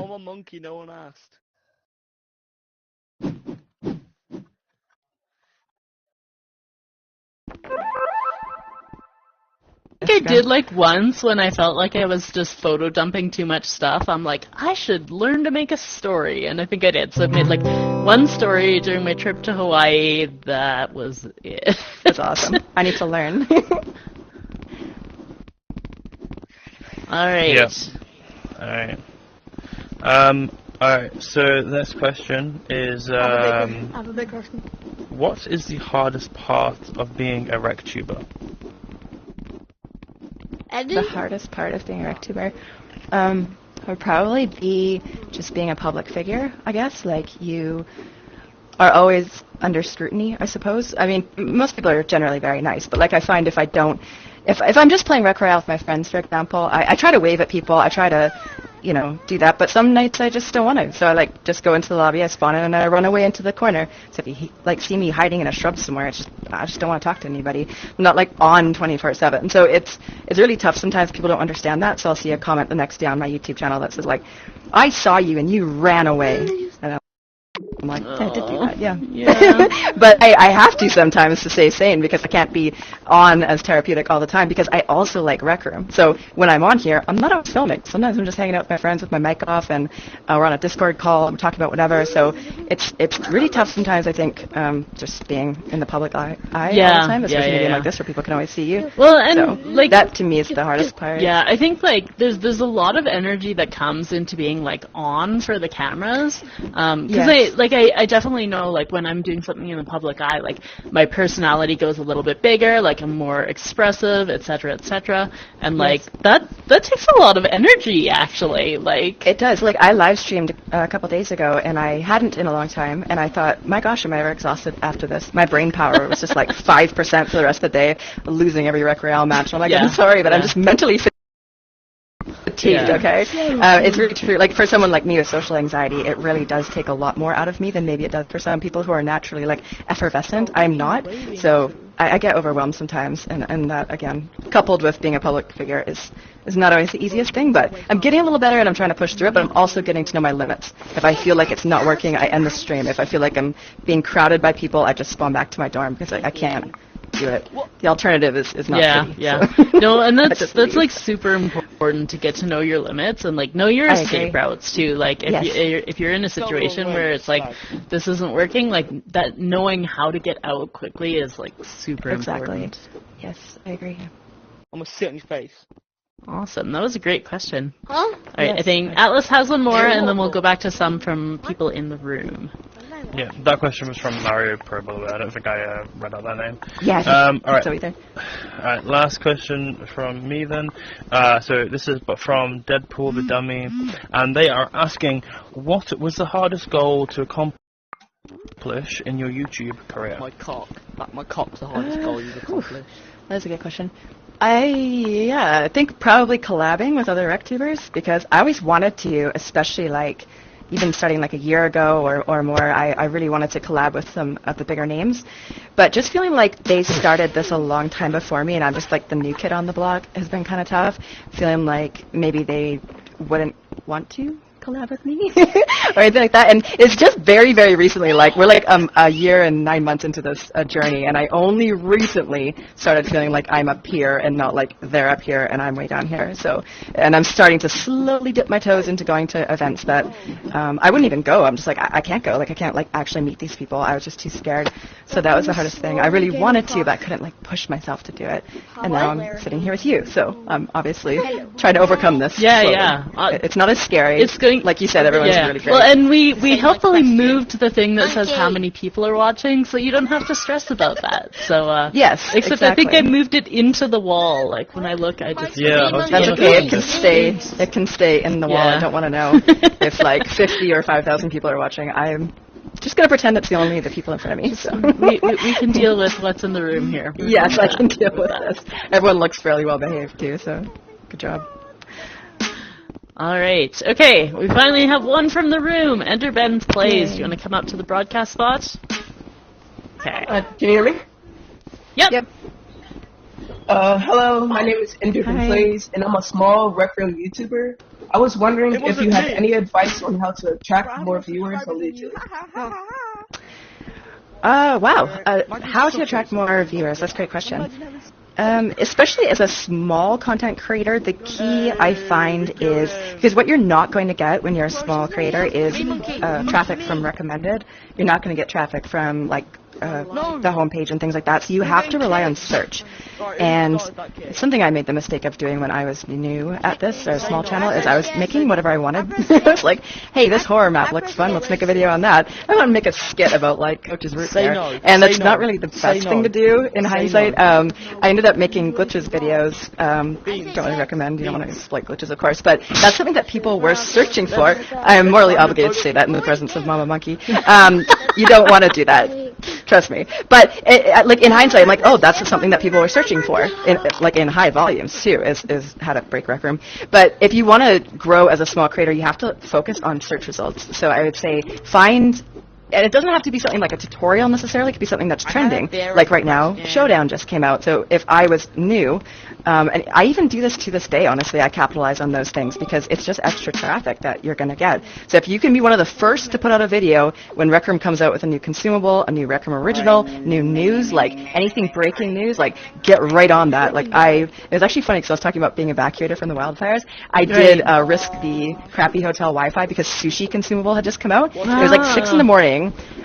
I'm a monkey, no one asked. I think I did like once when I felt like I was just photo dumping too much stuff. I'm like, I should learn to make a story, and I think I did. So I made like one story during my trip to Hawaii. That was it. That's awesome. I need to learn. All right. Yeah. Alright, so the next question is, I have a big question. what is the hardest part of being a RecTuber? The hardest part of being a RecTuber would probably be just being a public figure, I guess. Like, you are always under scrutiny, I suppose. I mean, most people are generally very nice, but like I find if I'm just playing Rec Royale with my friends, for example, I try to wave at people, I try to, do that, but some nights I just don't want to. So I just go into the lobby, I spawn in, and I run away into the corner. So if you see me hiding in a shrub somewhere, I just don't want to talk to anybody. I'm not on 24/7. So it's really tough. Sometimes people don't understand that. So I'll see a comment the next day on my YouTube channel that says I saw you and you ran away. And I'm like, I did do that, yeah. But I have to sometimes to stay sane because I can't be on as therapeutic all the time because I also like Rec Room. So when I'm on here, I'm not always filming. Sometimes I'm just hanging out with my friends with my mic off and we're on a Discord call, I'm talking about whatever. So it's really tough sometimes, I think, just being in the public eye all the time, especially maybe like this where people can always see you. Well, and so that to me is the hardest part. Yeah, I think there's a lot of energy that comes into being on for the cameras. Because I definitely know when I'm doing something in the public eye, my personality goes a little bit bigger, I'm more expressive, etc., etc. And that takes a lot of energy actually. It does. I live streamed a couple days ago and I hadn't in a long time and I thought, my gosh, am I ever exhausted after this? My brain power was just 5% for the rest of the day, losing every Rec Royale match. And I'm I'm sorry, but I'm just mentally fatigued, okay? It's really true. For someone like me with social anxiety, it really does take a lot more out of me than maybe it does for some people who are naturally, effervescent. I'm not. So I get overwhelmed sometimes, and that, again, coupled with being a public figure is not always the easiest thing, but I'm getting a little better and I'm trying to push through it, but I'm also getting to know my limits. If I feel like it's not working, I end the stream. If I feel like I'm being crowded by people, I just spawn back to my dorm because I can't do it. The alternative is not pretty. So. No, and that's super important to get to know your limits and know your escape routes too. If you're in a situation where it's this isn't working, that knowing how to get out quickly is super important. Yes, I agree. I'm gonna sit on your face. Awesome. That was a great question. Huh? All right, I think Atlas has one more, and then we'll go back to some from people in the room. Yeah, that question was from Mario Pro, by the way. I don't think I read out that name. Yeah, alright. So either. Alright, last question from me then. So this is from Deadpool the Dummy, and they are asking, what was the hardest goal to accomplish in your YouTube career? My cock. My cock's the hardest goal you've accomplished. That's a good question. I think probably collabing with other RecTubers because I always wanted to, especially even starting a year ago or more, I really wanted to collab with some of the bigger names. But just feeling they started this a long time before me and I'm just the new kid on the block has been kind of tough. Feeling maybe they wouldn't want to collab with me or anything like that. And it's just very, very recently, we're a year and 9 months into this journey and I only recently started feeling I'm up here and not they're up here and I'm way down here. So, and I'm starting to slowly dip my toes into going to events that I wouldn't even go. I'm just I can't go. I can't actually meet these people. I was just too scared. So that was the hardest thing. I really wanted to, but I couldn't push myself to do it. And now I'm sitting here with you. So I'm obviously trying to overcome this. slowly. It's not as scary. It's going, like you said, everyone's really great. Well, and we helpfully moved the thing that says how many people are watching, so you don't have to stress about that. So yes, except exactly. I think I moved it into the wall. When I look, I just that's okay. It can stay. It can stay in the wall. I don't want to know if 50 or 5,000 people are watching. I'm just gonna pretend it's the people in front of me. So we can deal with what's in the room here. Yes, I can deal with this. Everyone looks fairly well behaved too. So good job. All right. Okay, we finally have one from the room. Ender Ben Plays. Do you want to come up to the broadcast spot? Okay. Can you hear me? Yep. Hello, my name is Indrican Hi. Plays, and I'm a small Rec Room YouTuber. I was wondering It if you wasn't had me. any advice on how to attract more viewers on YouTube. Wow. Might be How to something. attract more viewers? That's a great question. Especially as a small content creator, the key I find is because what you're not going to get when you're a small creator is traffic from recommended. You're not going to get traffic from like the homepage and things like that. So you have to rely on search. And something I made the mistake of doing when I was new at this, or a small channel, is I was making whatever I wanted. I was like, hey, this horror map looks fun. Let's make a video on that. I want to make a skit about like Coach's Root Say there. no. And Say that's no. not really the Say best no. thing to do in Say hindsight. no. I ended up making glitches videos. Don't really recommend. You don't want to exploit glitches, of course. But that's something that people were searching for. I am morally obligated to say that in the presence of Mama Monkey. You don't want to do that. Trust me. But like in hindsight, I'm like, oh, that's something that people were searching for, like in high volumes too, is how to break Rec Room. But if you want to grow as a small creator, you have to focus on search results. So I would say find. And it doesn't have to be something like a tutorial necessarily. It could be something that's trending. Like right now, Showdown just came out. So if I was new, and I even do this to this day, honestly, I capitalize on those things because it's just extra traffic that you're going to get. So if you can be one of the first to put out a video when Rec Room comes out with a new consumable, a new Rec Room original, new news, like anything breaking news, like get right on that. Like it was actually funny because I was talking about being evacuated from the wildfires. I did risk the crappy hotel Wi-Fi because Sushi consumable had just come out. It was like 6 in the morning.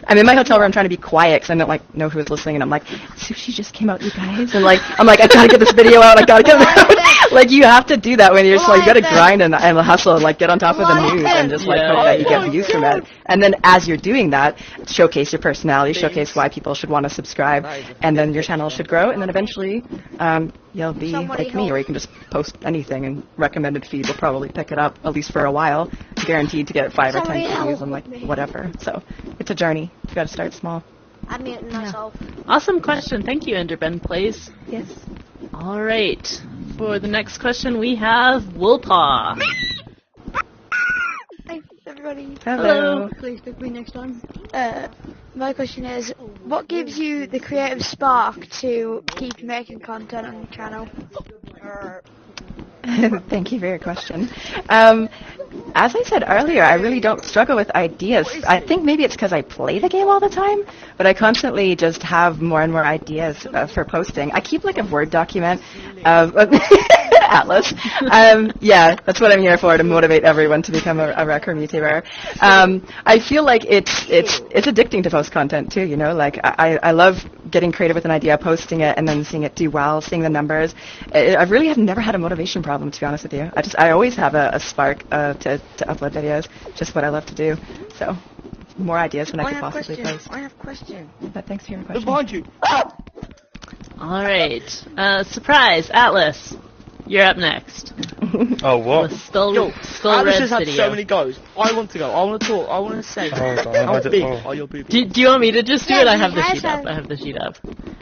I'm in my hotel room trying to be quiet because I don't like know who was listening, and I'm like, Sushi just came out, you guys, and like I'm like I gotta get this video out, I gotta get it out. Like you have to do that when you're just like you gotta grind and hustle, and like get on top of the news and just like hope that you get views from it. And then as you're doing that, showcase your personality, showcase why people should want to subscribe, and then your channel should grow, and then eventually you'll be like me, where you can just post anything and recommended feed will probably pick it up, at least for a while, guaranteed to get 5 or 10 views and like whatever. So it's a journey. You gotta start small. I'm muting myself. Awesome question. Thank you, Enderben Plays. Yes. All right. For the next question, we have Woolpaw. Hi, everybody. Hello. Please pick me next time. My question is, what gives you the creative spark to keep making content on your channel? Thank you for your question. As I said earlier, I really don't struggle with ideas. I think maybe it's because I play the game all the time, but I constantly just have more and more ideas for posting. I keep like a Word document of Atlas. Yeah, that's what I'm here for, to motivate everyone to become a Rec Room YouTuber. I feel like it's addicting to post content too, you know, like I love getting creative with an idea, posting it, and then seeing it do well, seeing the numbers. I really have never had a motivation problem, to be honest with you. I always have a spark to upload videos, just what I love to do. So more ideas than I could possibly post. I have a question. But thanks for your question. Behind you. All right. Surprise, Atlas. You're up next. Oh, what? The Skull Alice Red has had video. so many goes. I want to go. I want to talk. I want to say. Hold on, How I did- big oh. are your boobies? Do you want me to just do it? I have the sheet up. I have the sheet up.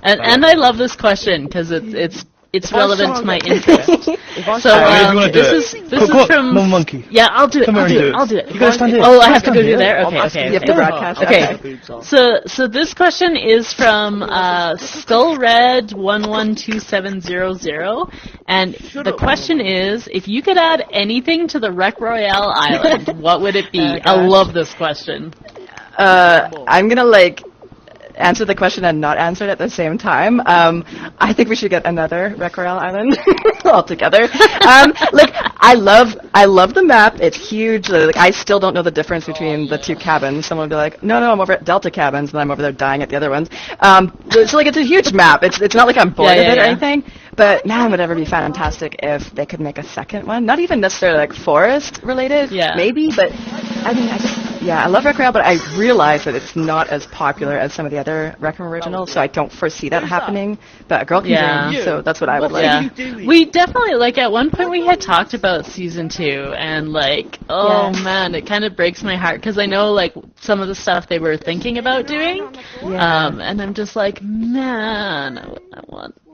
And I love this question because it's relevant to my interest. If I So say- you wanna do this it? is Come on, from Mama Monkey. Yeah, I'll do it. Come I'll here do and it. do it. I'll do it. You gotta stand here. Oh, I have to Stand go do here. there. I'm Okay, asking okay, You have okay. to broadcast. Okay. Boobs are. So this question is from Skullred 112700, and the question is, if you could add anything to the Rec Royale Island, what would it be? I gosh. love this question. I'm gonna like answer the question and not answer it at the same time. I think we should get another Rec Royale Island altogether. Like I love the map. It's huge. Like I still don't know the difference between the two cabins. Someone would be like, no, I'm over at Delta cabins, and I'm over there dying at the other ones. So like it's a huge map. It's not like I'm bored of it or anything. But man, would ever be fantastic if they could make a second one. Not even necessarily like forest related, maybe, but I mean, I love Rec Royale, but I realize that it's not as popular as some of the other Rec Room originals, so I don't foresee that happening. But a girl can dream, so that's what I would like. Yeah, we definitely, like, at one point we had talked about season 2, and, like, man, it kind of breaks my heart, because I know, like, some of the stuff they were thinking about doing, and I'm just like, man,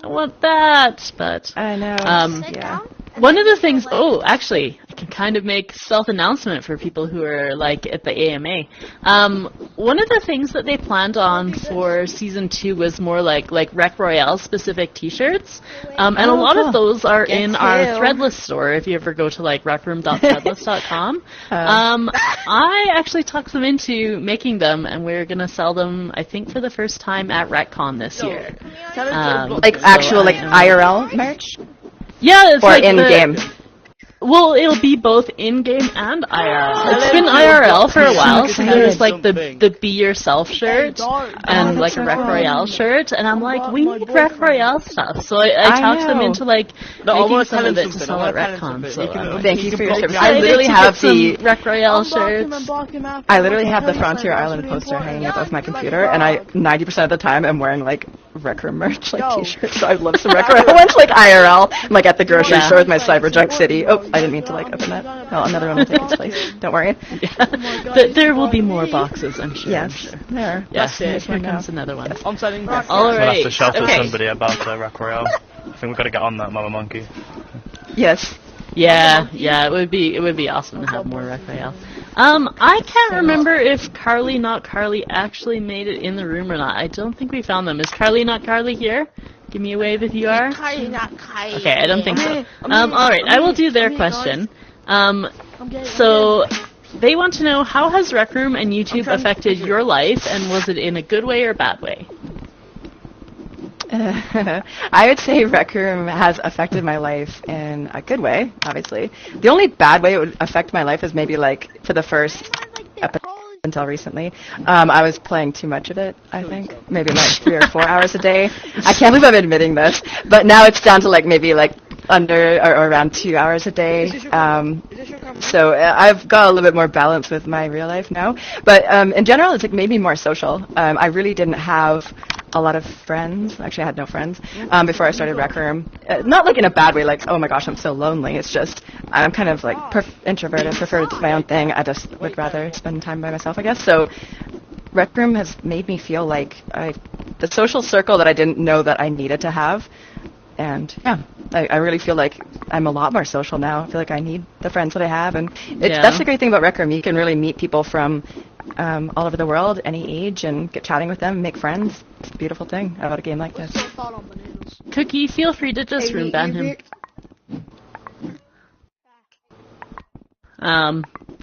I want that, but... I know, One of the things, actually, I can kind of make self-announcement for people who are like at the AMA. One of the things that they planned on for season 2 was more like Rec Royale specific T-shirts, and a lot of those are in our Threadless store. If you ever go to like recroom.threadless.com, I actually talked them into making them, and we're gonna sell them, I think, for the first time at RecCon this year. Actual IRL merch? Yeah, it's or like in-game? Well, it'll be both in-game and IRL. It's been IRL for a while, so there's like the Be Yourself shirt and like a Rec Royale shirt, and I'm like, we need Rec Royale stuff. So I talked them into like making some of it to sell at RecCon. So thank you for your service. I literally have the Rec Royale shirts. I literally have the Frontier Island poster hanging above my computer, and I 90% of the time am wearing like Rec Room merch, like T-shirts. So I love some Rec Royale ones, like IRL. I'm like at the grocery store with my Cyberjunk City. Oh, I didn't mean to like open that. No, another one will take its place. Don't worry. There will be more boxes, I'm sure. Yes, I'm sure. there. Yes, here comes another one. I'm selling this. All We'll have right. to shelter Okay. somebody about Rec Royale. I think we've got to get on that, Mama Monkey. Yes. Yeah, it would be awesome to have more Rec Royale. I can't remember if Carly Not Carly actually made it in the room or not. I don't think we found them. Is Carly Not Carly here? Give me a wave if you are. Carly, not Carly. Okay, I don't think so. Alright, I will do their question. So, they want to know, how has Rec Room and YouTube affected your life, and was it in a good way or bad way? I would say Rec Room has affected my life in a good way, obviously. The only bad way it would affect my life is maybe like for the first episode until recently. I was playing too much of it, I think. Maybe like 3 or 4 hours a day. I can't believe I'm admitting this. But now it's down to like maybe like under or around 2 hours a day. So I've got a little bit more balance with my real life now. But in general, it's like made me more social. I really didn't have a lot of friends. Actually, I had no friends before I started Rec Room. Not like in a bad way, like, oh my gosh, I'm so lonely. It's just I'm kind of like introverted, prefer to do my own thing. I just would rather spend time by myself, I guess. So Rec Room has made me feel like the social circle that I didn't know that I needed to have. And yeah, I really feel like I'm a lot more social now. I feel like I need the friends that I have, and that's the great thing about Rec Room. You can really meet people from all over the world, any age, and get chatting with them, make friends. It's a beautiful thing about a game like this. Cookie, feel free to just room ban him.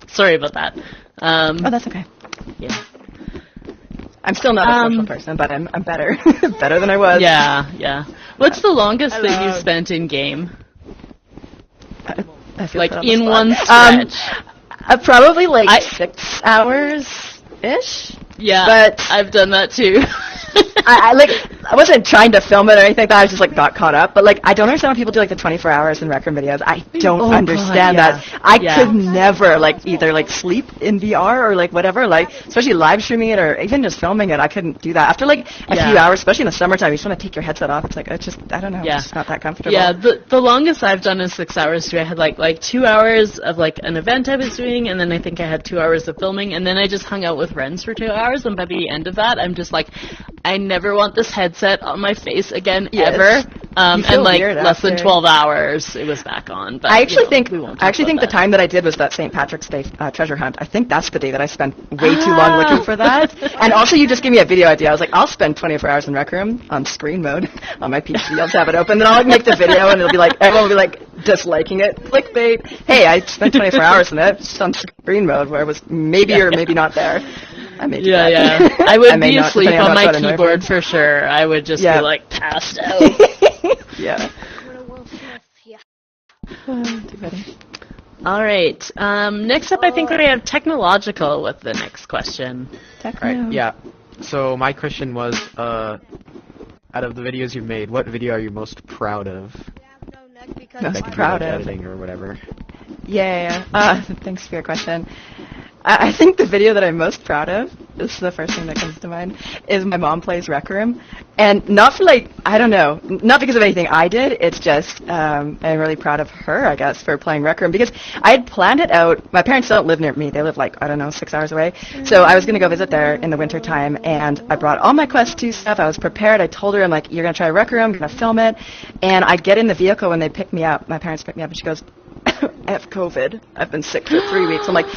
Sorry about that. Oh, that's okay. Yeah. I'm still not a social person, but I'm better. Better than I was. Yeah. What's the longest that you've spent in game? I feel Like put on the in spot. one stretch? Probably like 6 hours-ish. Yeah, but I've done that too. I wasn't trying to film it or anything like that. I just like got caught up. But like I don't understand when people do like the 24 hours in Rec Room videos. I don't understand that. I could never like either like sleep in VR or like whatever, like especially live streaming it or even just filming it. I couldn't do that. After like a few hours, especially in the summertime, you just want to take your headset off. It's like it's just I don't know. It's just not that comfortable. Yeah, the longest I've done is 6 hours too. I had like 2 hours of like an event I was doing, and then I think I had 2 hours of filming, and then I just hung out with friends for 2 hours, and by the end of that, I'm just like, I never want this headset on my face again ever. And like less than 12 hours, it was back on. But I actually think the the time that I did was that St. Patrick's Day treasure hunt. I think that's the day that I spent way too long looking for that. And also, you just gave me a video idea. I was like, I'll spend 24 hours in Rec Room on screen mode on my PC. I'll just have it open, then I'll like make the video, and it'll be like everyone will be like disliking it, clickbait. Hey, I spent 24 hours in it just on screen mode, where it was maybe or maybe not there. I may do that. Yeah. I would be not, asleep on my what keyboard for sure. I would just be like passed out. Yeah. All right. Next up, I think we have technological with the next question. Right. Yeah. So my question was, out of the videos you've made, what video are you most proud of? Most proud of editing or whatever. Yeah. Thanks for your question. I think the video that I'm most proud of, this is the first thing that comes to mind, is my mom plays Rec Room. And not for like, I don't know, not because of anything I did, it's just, I'm really proud of her, I guess, for playing Rec Room. Because I had planned it out, my parents don't live near me, they live like, 6 hours away. So I was going to go visit there in the winter time, and I brought all my Quest 2 stuff, I was prepared, I told her, I'm like, you're going to try Rec Room, I'm going to film it. And I get in the vehicle when they pick me up, my parents pick me up, and she goes, I have COVID. I've been sick for 3 weeks. I'm like,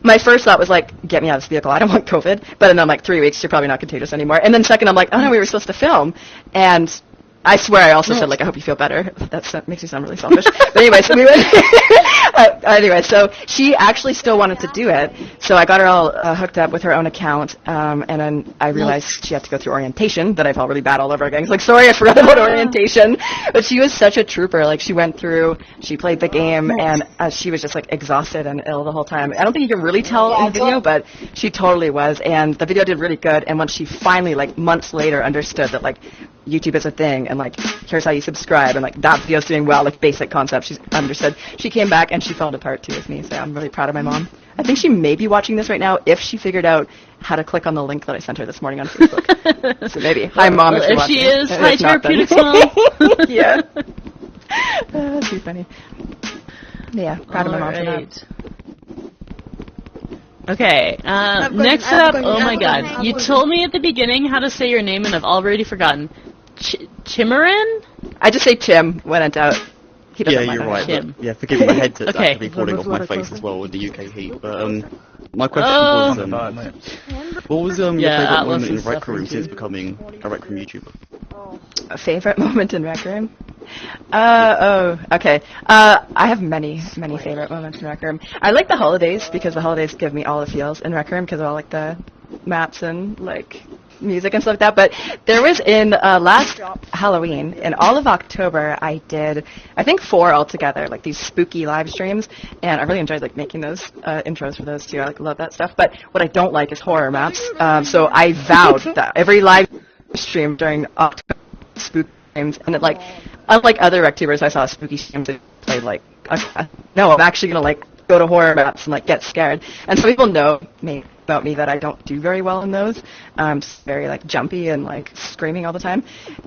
my first thought was like, get me out of this vehicle. I don't want COVID. But then I'm like, 3 weeks, you're probably not contagious anymore. And then second, I'm like, oh no, we were supposed to film. And I swear I also said, like, I hope you feel better. That makes me sound really selfish. But anyway, so we went. Anyway, so she actually still wanted to do it. So I got her all hooked up with her own account. And then I realized she had to go through orientation, that I felt really bad all over again. It's like, sorry, I forgot about orientation. But she was such a trooper. Like, she went through, she played the game, and she was just, like, exhausted and ill the whole time. I don't think you can really tell in the video, but she totally was. And the video did really good. And when she finally, like, months later understood that, like, YouTube is a thing, and like, here's how you subscribe, and like, that video's doing well, like, basic concepts, she's understood. She came back and she fell apart too with me, so I'm really proud of my mom. I think she may be watching this right now if she figured out how to click on the link that I sent her this morning on Facebook. So maybe. Hi, Mom, if you're watching. If she is, hi, Therapeutics Mom. Yeah. That's too funny. Yeah, proud of my mom for that. Okay, next up, oh my god, you told me at the beginning how to say your name and I've already forgotten. Chimarin? I just say Chim when in doubt. Yeah, you're right. But, yeah, forgive me, my head's actually falling off my face as well with the UK heat. But my question was, what was your favourite moment in Rec Room since becoming a Rec Room YouTuber? A favourite moment in Rec Room? Okay. I have many favorite moments in Rec Room. I like the holidays because the holidays give me all the feels in Rec Room because of all like the maps and like music and stuff like that. But there was in last Halloween, in all of October, I did I think 4 altogether, like these spooky live streams, and I really enjoyed like making those intros for those too. I like love that stuff. But what I don't like is horror maps. So I vowed that every live stream during October spooky games, and it like, unlike other RecTubers I saw spooky streams that played like, no, I'm actually gonna like go to horror maps and like get scared. And some people know about me that I don't do very well in those. I'm just very like jumpy and like screaming all the time.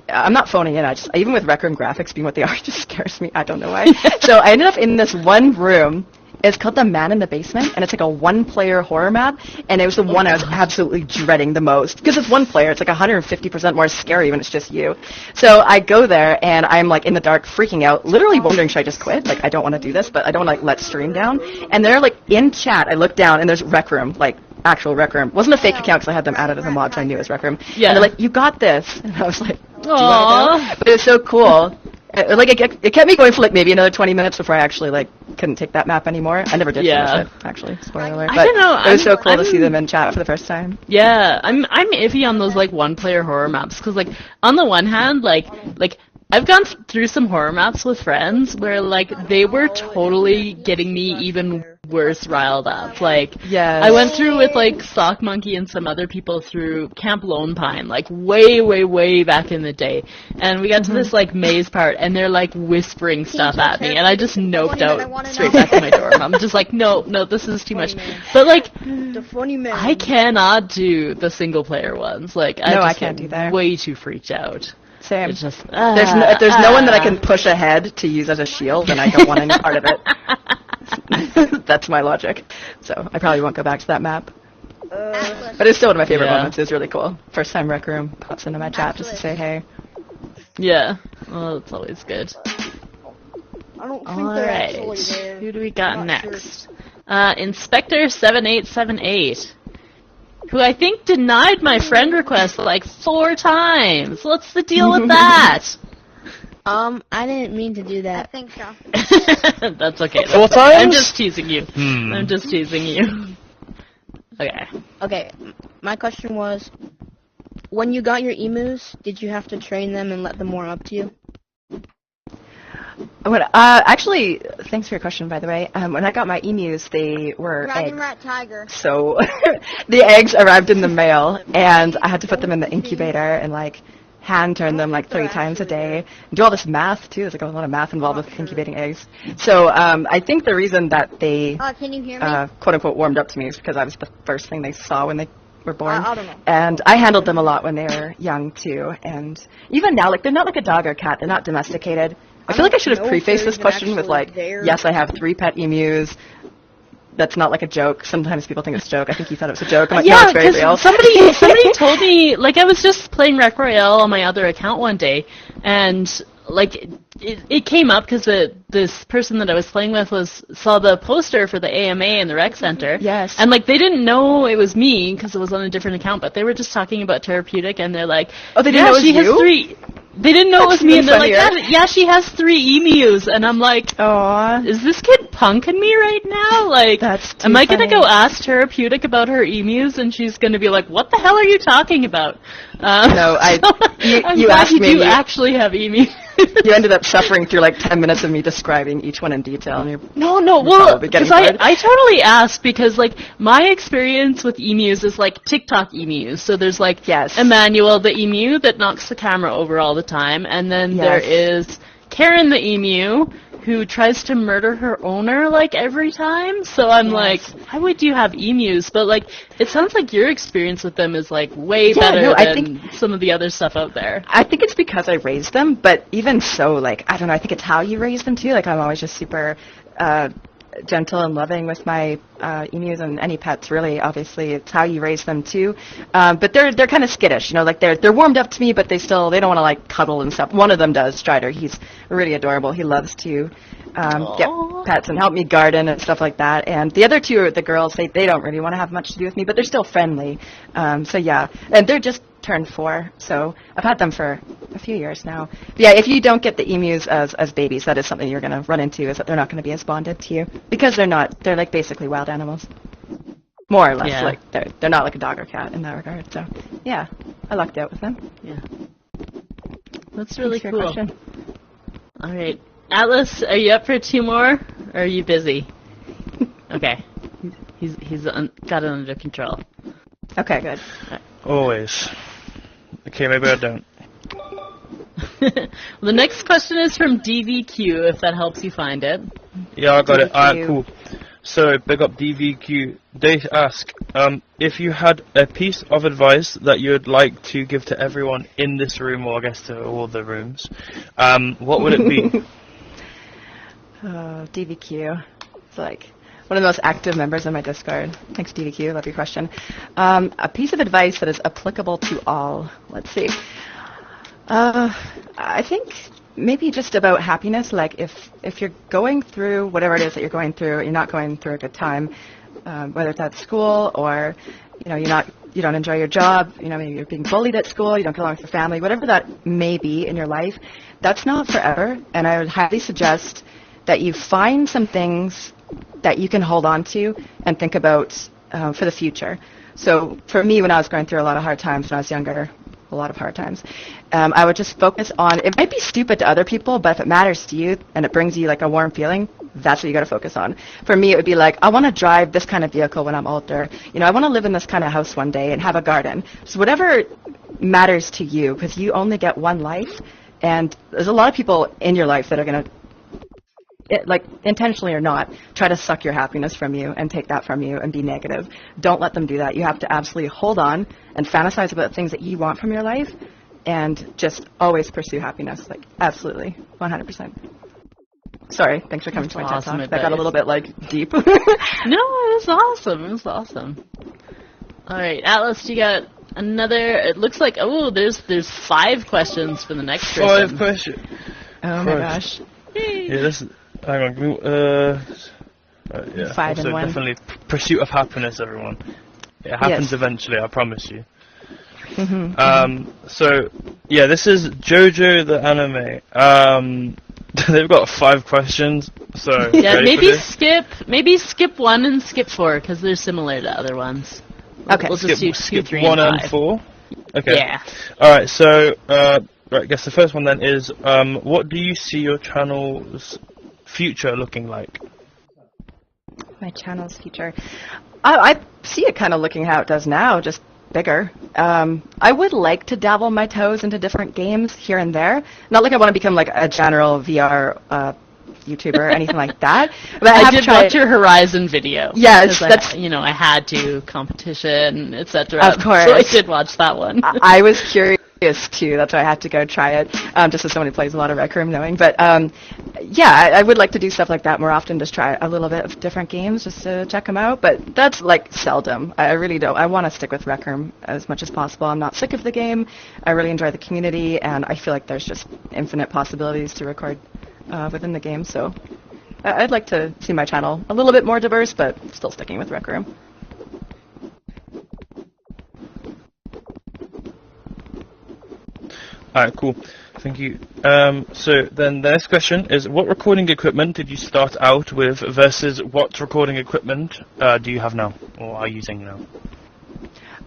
I'm not phoning in. Even with Rec Room graphics being what they are, it just scares me. I don't know why. So I ended up in this one room. It's called The Man in the Basement, and it's like a one-player horror map, and it was the one I was absolutely dreading the most. Because it's one player, it's like 150% more scary when it's just you. So I go there, and I'm like in the dark, freaking out, literally wondering, should I just quit? Like, I don't want to do this, but I don't want to like let stream down. And they're like in chat, I look down, and there's Rec Room, like actual Rec Room. It wasn't a fake account because I had them added as a mod, so I knew it was Rec Room. Yeah. And they're like, you got this. And I was like, do you want to go? But it was so cool. Like it kept me going for like maybe another 20 minutes before I actually like couldn't take that map anymore. I never did finish it, actually. Spoiler alert. But I don't know. It was so cool to see them in chat for the first time. Yeah, I'm iffy on those like one-player horror maps because like on the one hand like I've gone through some horror maps with friends where like they were totally getting me even worse riled up. Like I went through with like Sock Monkey and some other people through Camp Lone Pine, like way back in the day. And we got to this like maze part and they're like whispering stuff at me and I just noped out straight back to my dorm. I'm just like, no, this is too much. But like I cannot do the single player ones. Like I can't do that. Way too freaked out. Same. It's just, if there's no one that I can push ahead to use as a shield, then I don't want any part of it. That's my logic. So I probably won't go back to that map. But it's still one of my favorite moments. It was really cool. First time Rec Room pops into my chat just to say hey. Yeah. Well, it's always good. I don't think they're actually there. Who do we got next? Inspector 7878. Who I think denied my friend request like 4 times. What's the deal with that? I didn't mean to do that. I think so. That's okay. 4 times? I'm just teasing you. I'm just teasing you. Okay. Okay, my question was, when you got your emus, did you have to train them and let them warm up to you? Actually, thanks for your question, by the way. When I got my emus, they were Dragon eggs. Rat Tiger. So the eggs arrived in the mail, and I had to put them in the incubator and like hand turn them like 3 times a day. Do all this math too. There's like a lot of math involved with incubating eggs. So I think the reason that they can you hear me? quote unquote warmed up to me is because I was the first thing they saw when they were born. I don't know. And I handled them a lot when they were young too. And even now, like they're not like a dog or cat. They're not domesticated. I feel like I should have prefaced this question with like, yes, I have 3 pet emus. that's not like a joke. Sometimes people think it's a joke. I think you thought it was a joke. I'm like, no, it's very real. Somebody told me, like, I was just playing Rec Royale on my other account one day, and like it came up because this person that I was playing with saw the poster for the AMA in the rec center. Yes. And like they didn't know it was me because it was on a different account, but they were just talking about Therapeutic, and they're like, oh, they didn't know it was she you? has 3. They didn't know it was me, and they're like, yeah, she has 3 emus, and I'm like, aww, is this kid punking me right now? Like, am I gonna go ask Therapeutic about her emus, and she's gonna be like, what the hell are you talking about? No, you asked me. You actually have emus. You ended up suffering through like 10 minutes of me describing each one in detail. And well, because I totally asked because like my experience with emus is like TikTok emus. So there's like Emmanuel the emu that knocks the camera over all the time, and then there is Karen the emu who tries to murder her owner like every time. So I'm like, why would you have emus? But like, it sounds like your experience with them is like way better than some of the other stuff out there. I think it's because I raised them, but even so, like, I don't know, I think it's how you raise them too. Like, I'm always just super gentle and loving with my emus and any pets, really. Obviously, it's how you raise them too. But they're kind of skittish, you know, like they're warmed up to me, but they don't want to like cuddle and stuff. One of them does, Strider. He's really adorable. He loves to get pets and help me garden and stuff like that. And the other 2 are the girls. They don't really want to have much to do with me, but they're still friendly. So yeah, and they're just turned 4, so I've had them for a few years now. But yeah, if you don't get the emus as babies, that is something you're going to run into, is that they're not going to be as bonded to you, because they're like basically wild animals, more or less. Like they're not like a dog or cat in that regard. So yeah, I lucked out with them. Yeah, that's really cool. All right, Atlas, are you up for 2 more, or are you busy? Okay, he's got it under control. Okay, good. Always. Okay, maybe I don't. Well, the next question is from DVQ, if that helps you find it. Yeah, I got it. Alright, cool. So, big up DVQ. They ask, if you had a piece of advice that you would like to give to everyone in this room, or I guess to all the rooms, what would it be? DVQ. It's like one of the most active members of my Discord. Thanks, DVQ. Love your question. A piece of advice that is applicable to all. Let's see. I think maybe just about happiness. Like if you're going through whatever it is that you're going through, you're not going through a good time, whether it's at school or you don't enjoy your job, maybe you're being bullied at school, you don't get along with your family, whatever that may be in your life, that's not forever. And I would highly suggest that you find some things that you can hold on to and think about for the future. So for me, when I was going through a lot of hard times when I was younger, a lot of hard times, I would just focus on, it might be stupid to other people, but if it matters to you and it brings you like a warm feeling, that's what you got to focus on. For me, it would be like, I want to drive this kind of vehicle when I'm older. I want to live in this kind of house one day and have a garden. So whatever matters to you, because you only get one life, and there's a lot of people in your life that are going to, like intentionally or not, try to suck your happiness from you and take that from you and be negative. Don't let them do that. You have to absolutely hold on and fantasize about things that you want from your life and just always pursue happiness. Like, absolutely, 100%. Sorry, thanks for coming to my TED Talk. That got a little bit, like, deep. No, it was awesome. It was awesome. All right, Atlas, you got another, it looks like, there's 5 questions for the next person. 5 questions. Oh, my gosh. Yeah, this is... Hang on, give me, yeah. 5 also, and 1. Definitely pursuit of happiness, everyone. It happens eventually, I promise you. So, yeah, this is JoJo the anime. They've got 5 questions, so yeah, maybe skip 1 and skip 4 because they're similar to other ones. Okay, we'll just do 2, 3, 1 and 5. and 4. Okay. Yeah. All right. So, right, I guess the first one then is, what do you see your channel's future looking like? My channel's future. I see it kind of looking how it does now, just bigger. I would like to dabble my toes into different games here and there. Not like I want to become like a general VR YouTuber or anything like that. But I did watch your Horizon video. Yes, that's I had to competition, etc. Of course, so I did watch that one. I was curious too. That's why I had to go try it, just as someone who plays a lot of Rec Room knowing. But yeah, I would like to do stuff like that more often, just try a little bit of different games just to check them out. But that's like seldom. I really don't. I want to stick with Rec Room as much as possible. I'm not sick of the game. I really enjoy the community, and I feel like there's just infinite possibilities to record within the game. So I'd like to see my channel a little bit more diverse, but still sticking with Rec Room. Alright, cool. Thank you. So then the next question is, what recording equipment did you start out with versus what recording equipment do you have now, or are using now?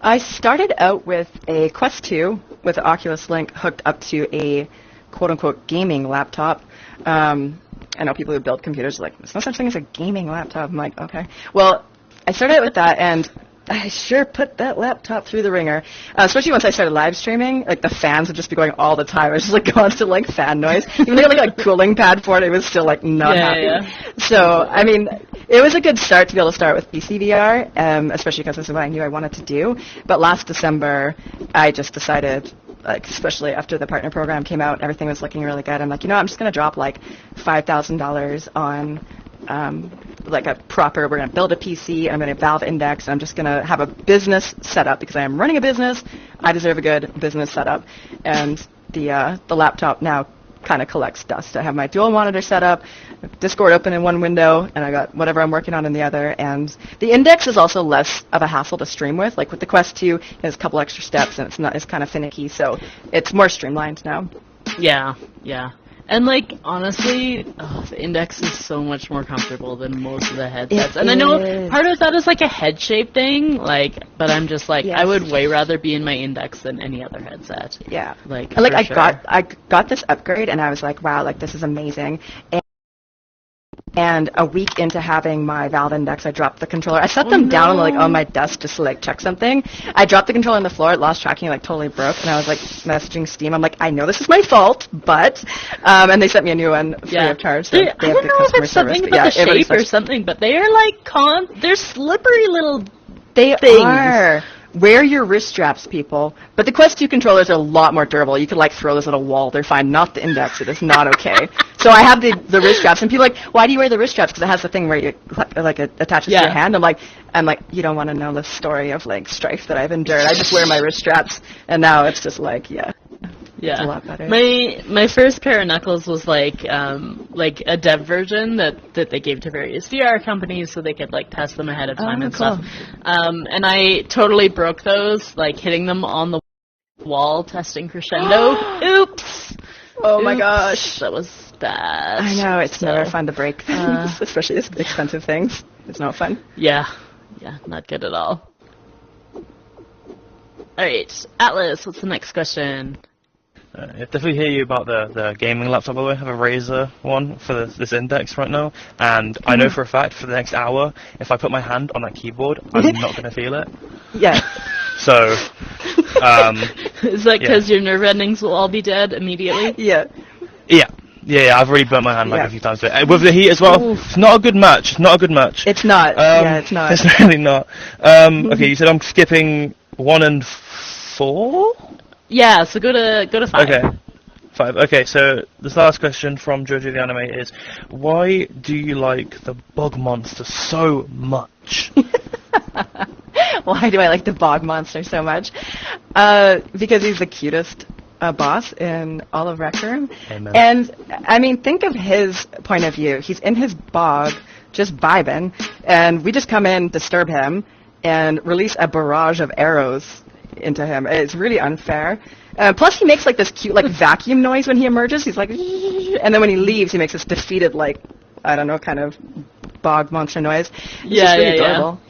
I started out with a Quest 2 with an Oculus Link hooked up to a quote-unquote gaming laptop. I know people who build computers are like, there's no such thing as a gaming laptop. I'm like, okay. Well, I started out with that, and I sure put that laptop through the ringer, especially once I started live streaming. Like, the fans would just be going all the time. It was just like constant like fan noise. Even though I got like a cooling pad for it, it was still like not happy. Yeah. So, I mean, it was a good start to be able to start with PCVR, especially because this is what I knew I wanted to do. But last December, I just decided, like, especially after the partner program came out, everything was looking really good. I'm like, you know, I'm just going to drop like $5,000 on like a proper, we're going to build a PC, I'm going to Valve Index, and I'm just going to have a business setup because I am running a business. I deserve a good business setup. And the laptop now kind of collects dust. I have my dual monitor setup, Discord open in one window, and I got whatever I'm working on in the other. And the Index is also less of a hassle to stream with. Like with the Quest 2, there's a couple extra steps, and it's kind of finicky, so it's more streamlined now. Yeah, yeah. And, like, honestly, the Index is so much more comfortable than most of the headsets. And I know part of that is, like, a head shape thing, like, but I'm just like, yes. I would way rather be in my Index than any other headset. Yeah. Like, and, like, I got this upgrade, and I was like, wow, like, this is amazing. And a week into having my Valve Index, I dropped the controller. I set them down like on my desk just to like check something. I dropped the controller on the floor, it lost tracking, like totally broke, and I was like messaging Steam. I'm like, I know this is my fault, but and they sent me a new one free of charge. So I don't know if it's something about the shape or something, but they are like they're slippery little things. They are. Wear your wrist straps, people. But the Quest 2 controllers are a lot more durable. You could, like, throw this at a wall. They're fine. Not the Index. It is not okay. So I have the wrist straps. And people are like, why do you wear the wrist straps? Because it has the thing where you, like, it attaches to your hand. I'm like, you don't want to know the story of, like, strife that I've endured. I just wear my wrist straps. And now it's just like, yeah. Yeah, it's a lot better. My first pair of Knuckles was like a dev version that they gave to various VR companies so they could like test them ahead of time and cool. stuff. And I totally broke those, like hitting them on the wall, testing Crescendo. Oops. Oh my gosh, that was bad. I know it's never fun to break things, especially expensive things. It's not fun. Yeah, not good at all. All right, Atlas, what's the next question? I definitely hear you about the gaming laptop. By the way, I have a Razer one for this Index right now, and I know for a fact for the next hour, if I put my hand on that keyboard, I'm not going to feel it. Yeah. So, is that because your nerve endings will all be dead immediately? Yeah. Yeah, I've already burnt my hand like a few times. With the heat as well, It's not a good match. It's not. It's not. It's not. It's really not. Okay, you said I'm skipping 1 and 4? Yeah, so go to 5. Okay. 5. Okay, so this last question from Jojo the Anime is, why do you like the Bog Monster so much? Why do I like the Bog Monster so much? Because he's the cutest boss in all of Rec Room. Amen. And, I mean, think of his point of view. He's in his bog, just vibing, and we just come in, disturb him, and release a barrage of arrows into him. It's really unfair. Plus, he makes like this cute like vacuum noise when he emerges. He's like, and then when he leaves, he makes this defeated like, I don't know, kind of bog monster noise. It's really adorable.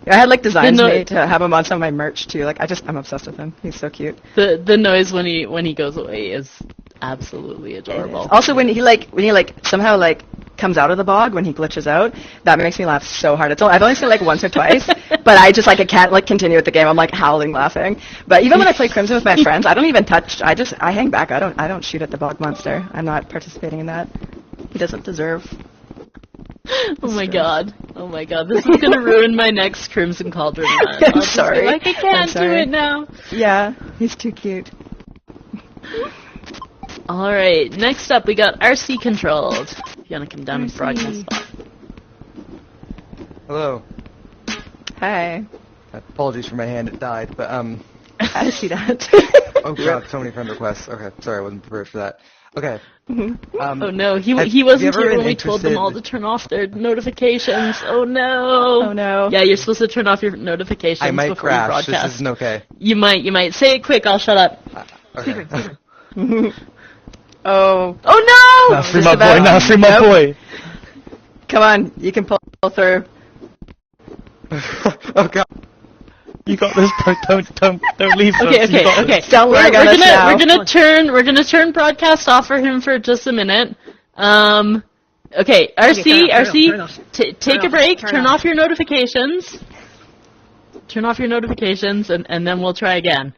I had like designs made to have him on some of my merch too. Like I'm obsessed with him. He's so cute. The noise when he goes away is absolutely adorable. Also, when he somehow like comes out of the bog when he glitches out, that makes me laugh so hard. I've only seen it like once or twice, but I just like I can't like continue with the game. I'm like howling laughing. But even when I play Crimson with my friends, I don't even touch. I hang back. I don't shoot at the bog monster. I'm not participating in that. He doesn't deserve. Oh my god. This is gonna ruin my next Crimson Cauldron run. I'm sorry. I can't do it now. Yeah, he's too cute. Alright, next up we got RC Controlled. If you want to come down and broadcast spot. Hello. Hi. Apologies for my hand, it died, but I see that. Oh god, so many friend requests. Okay, sorry, I wasn't prepared for that. Okay. Oh no, he wasn't here when we told them all to turn off their notifications. Oh no. Oh no. Yeah, you're supposed to turn off your notifications I might before crash. you broadcast. This isn't okay. You might. Say it quick, I'll shut up. Okay. Oh no! Now free my boy, Nope. boy. Come on, you can pull through. Oh god. You got this, don't leave us. Okay. Don't worry, We're gonna turn broadcast off for him for just a minute. Okay, RC, take a break. Turn off your notifications. Turn off your notifications, and then we'll try again.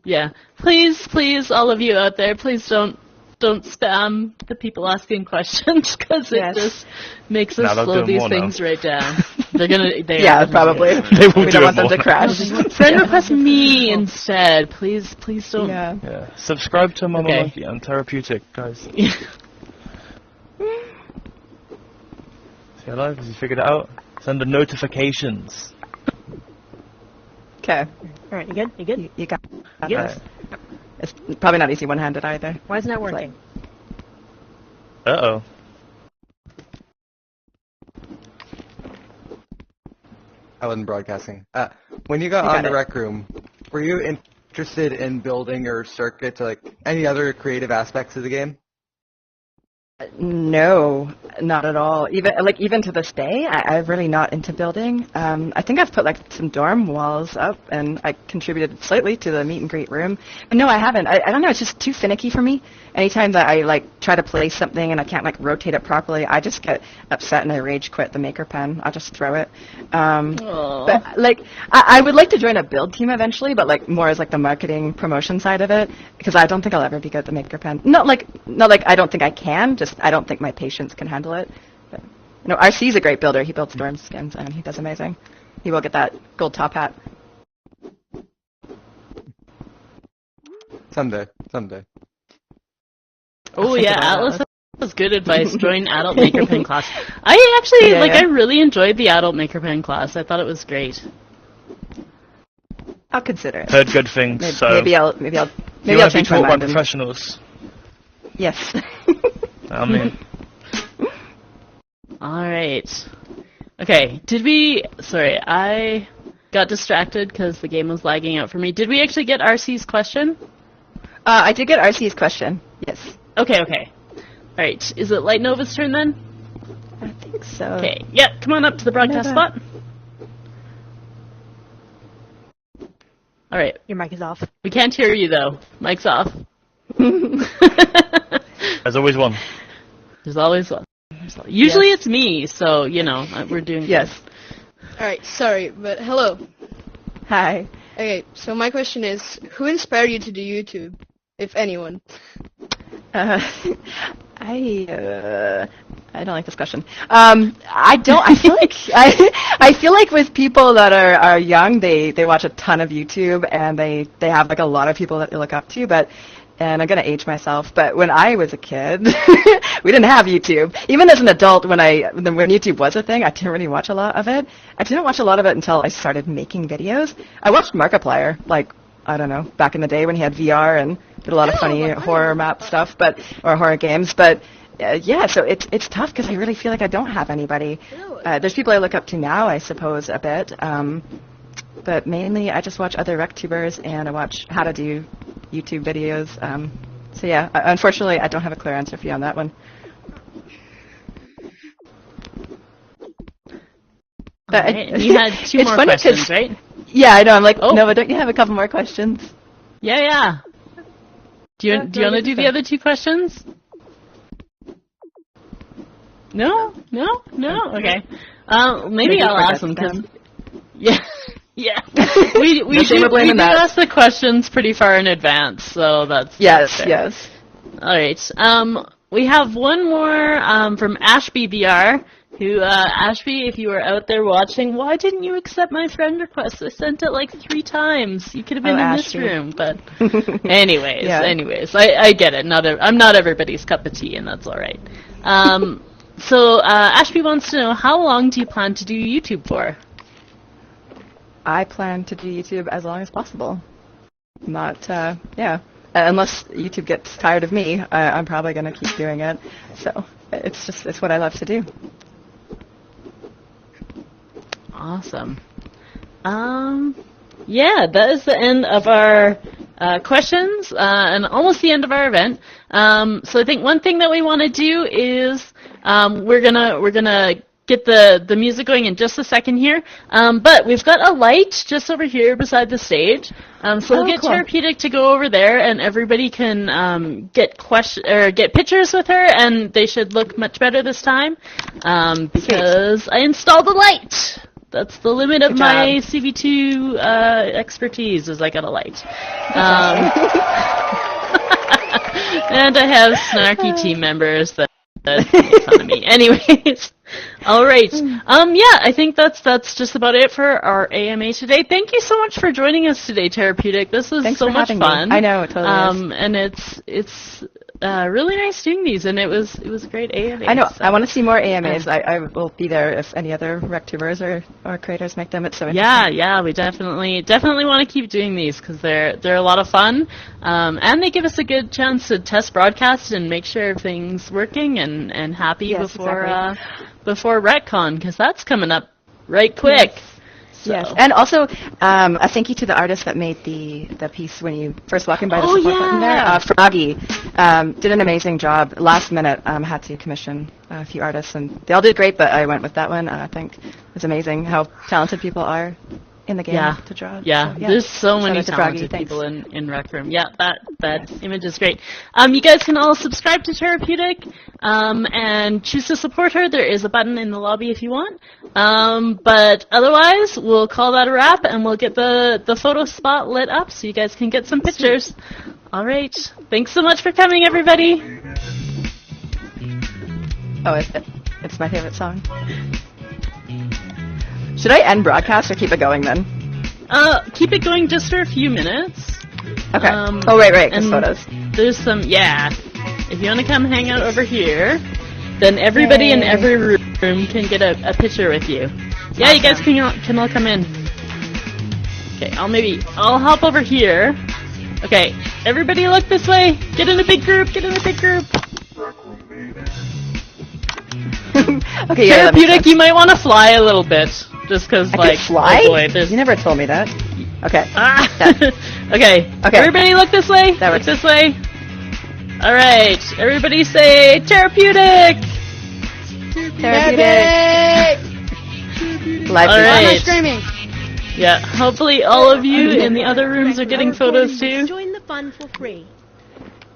Yeah, please, all of you out there, please don't spam the people asking questions because it just makes us slow these things right down. Yeah, probably. We don't want them to crash. Friend request me instead, please don't. Yeah. Subscribe to Mama Monkey and Therapeutic, guys. See hello? Has he figured it out? Send the notifications. Okay. Alright, you good? You good? You got You this. It's probably not easy one-handed either. Why isn't that working? Uh-oh. I wasn't broadcasting. When you got on the Rec Room, were you interested in building or circuits or like any other creative aspects of the game? No, not at all. Even to this day, I'm really not into building. I think I've put like some dorm walls up, and I contributed slightly to the meet and greet room. But no, I haven't. I don't know. It's just too finicky for me. Anytime that I like try to place something and I can't like rotate it properly, I just get upset and I rage quit the Maker Pen. I'll just throw it. But like, I would like to join a build team eventually, but like more as like the marketing promotion side of it, because I don't think I'll ever be good at the Maker Pen. Not like I don't think I can. Just I don't think my patience can handle it. But, RC's a great builder. He builds dorm skins, and he does amazing. He will get that gold top hat. Someday. Oh yeah, Atlas has good advice. Join Adult Maker Pen class. I actually I really enjoyed the Adult Maker Pen class. I thought it was great. I'll consider it. Heard good things. Maybe I'll change my mind. Professionals. Yes. I mean. Alright. Okay, sorry, I got distracted because the game was lagging out for me. Did we actually get RC's question? I did get RC's question, yes. Okay. Alright, is it Light Nova's turn then? I think so. Okay, yeah, come on up to the broadcast spot. Alright. Your mic is off. We can't hear you though. Mic's off. There's always one. There's always one. Usually it's me, so, we're doing Yes. Alright, sorry, but hello. Hi. Okay, so my question is, who inspired you to do YouTube, if anyone? I don't like this question. I feel like I feel like with people that are young, they watch a ton of YouTube and they have like a lot of people that they look up to, and I'm gonna age myself, but when I was a kid, we didn't have YouTube. Even as an adult, when YouTube was a thing, I didn't really watch a lot of it. I didn't watch a lot of it until I started making videos. I watched Markiplier, I don't know, back in the day when he had VR and did a lot of funny horror map stuff, or horror games. But so it's tough because I really feel like I don't have anybody. There's people I look up to now, I suppose, a bit. But mainly I just watch other RecTubers and I watch how to do YouTube videos. So yeah, unfortunately I don't have a clear answer for you on that one. But you had two more questions, right? Yeah, I know. I'm like, Nova, don't you have a couple more questions? Yeah. Do you want to do the other two questions? No. Okay. Maybe I'll ask them because. Yeah. We do ask the questions pretty far in advance, so that's yes. All right. We have one more from AshbyVR. who, Ashby, if you were out there watching, why didn't you accept my friend request? I sent it like 3 times. You could have been in Ashby. this room, but anyways, I get it. I'm not everybody's cup of tea, and that's all right. So Ashby wants to know, how long do you plan to do YouTube for? I plan to do YouTube as long as possible. Not, unless YouTube gets tired of me, I'm probably going to keep doing it. So it's what I love to do. Awesome. Yeah, that is the end of our questions and almost the end of our event. So I think one thing that we want to do is we're gonna get the music going in just a second here. But we've got a light just over here beside the stage. So we'll get Therapeutic to go over there, and everybody can get pictures with her, and they should look much better this time because I installed the light. That's the limit of my CV2 expertise, is I got a light. And I have snarky team members that make fun of me. Anyways, all right. I think that's just about it for our AMA today. Thank you so much for joining us today, Therapeutic. This was so much fun. Me. I know, it totally is. And it's really nice doing these, and it was a great AMA. I know. So. I want to see more AMAs. I will be there if any other RecTubers or creators make them. It's so interesting. Yeah, we definitely want to keep doing these because they're a lot of fun, and they give us a good chance to test broadcast and make sure everything's working and happy before RecCon, because that's coming up right quick. So. Yes, and also a thank you to the artist that made the piece when you first walked in by the support button there. Froggy did an amazing job. Last minute, had to commission a few artists, and they all did great, but I went with that one. I think it was amazing how talented people are in the game to draw. Yeah, there's so many talented people in Rec Room. Yeah, that image is great. You guys can all subscribe to Therapeutic and choose to support her. There is a button in the lobby if you want. But otherwise, we'll call that a wrap, and we'll get the photo spot lit up so you guys can get some pictures. All right. Thanks so much for coming, everybody. Oh, it's my favorite song. Should I end broadcast or keep it going then? Keep it going just for a few minutes. Okay. Right. And photos. There's some, If you want to come hang out over here, then everybody in every room can get a picture with you. Yeah, awesome. You guys can all come in. Okay, I'll hop over here. Okay, everybody look this way. Get in a big group. Okay, Therapeutic, you might want to fly a little bit. Just because, fly? Oh boy, you never told me that. Okay. Okay. Everybody look this way. Look this way. All right. Everybody say Therapeutic. Live all right. Screaming. Yeah. Hopefully, all of you in the other rooms are getting photos too. Join the fun for free.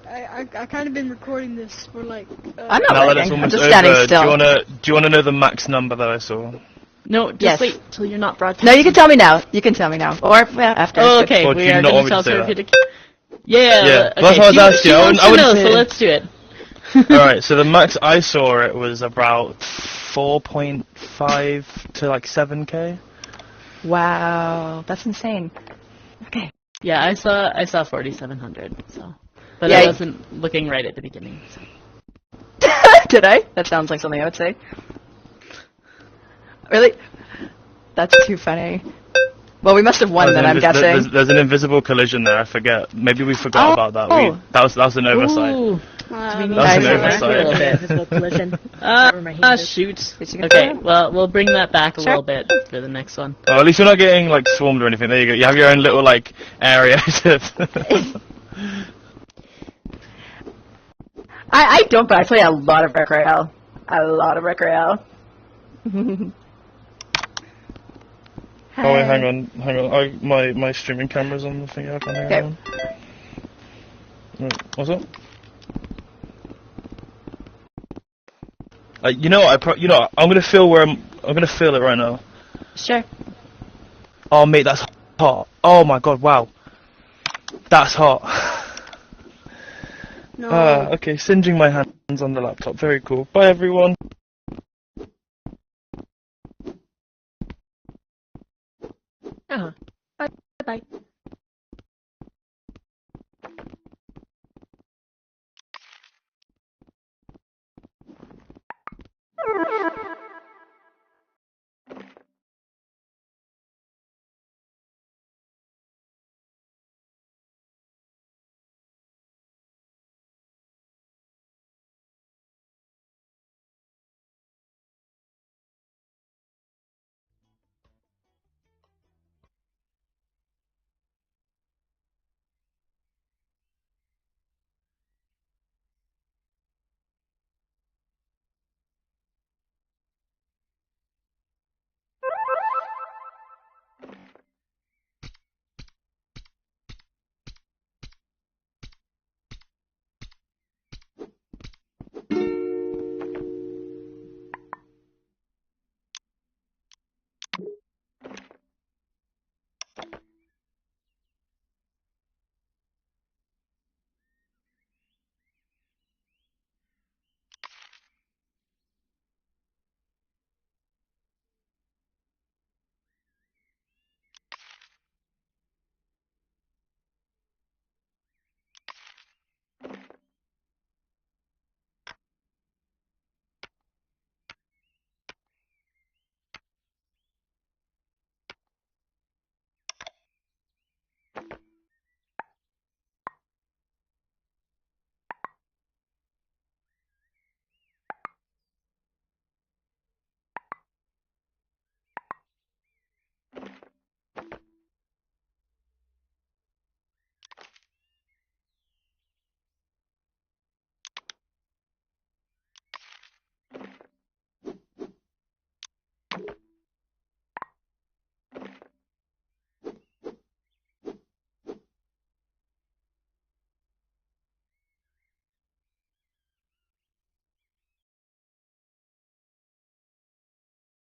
I kind of been recording this for like. I'm not working. I'm just standing still. Do you want to know the max number that I saw? No, just wait till you're not broadcasting. No, you can tell me now. Or after. Oh, okay. We are going to tell Therapeutic. Yeah. Okay. That's what I was asking. I would know, so let's do it. Alright, so the max I saw it was about 4.5 to like 7K. Wow, that's insane. Okay. Yeah, I saw 4,700. So, but I wasn't looking right at the beginning. So. Did I? That sounds like something I would say. Really? That's too funny. Well, we must have won then, I'm guessing. There's an invisible collision there, I forget. Maybe we forgot about that. That was an oversight. That was an oversight. Invisible collision. Shoot. Okay, well, we'll bring that back a little bit for the next one. Oh, at least you're not getting, like, swarmed or anything. There you go. You have your own little, like, area. I don't, but I play a lot of Rec Royale. Oh wait, hang on. My streaming camera's on the thing. I can't hang on. What's up? I'm gonna feel I'm gonna feel it right now. Sure. Oh mate, that's hot. Oh my god, wow. That's hot. No. Okay, singeing my hands on the laptop. Very cool. Bye everyone. Bye bye.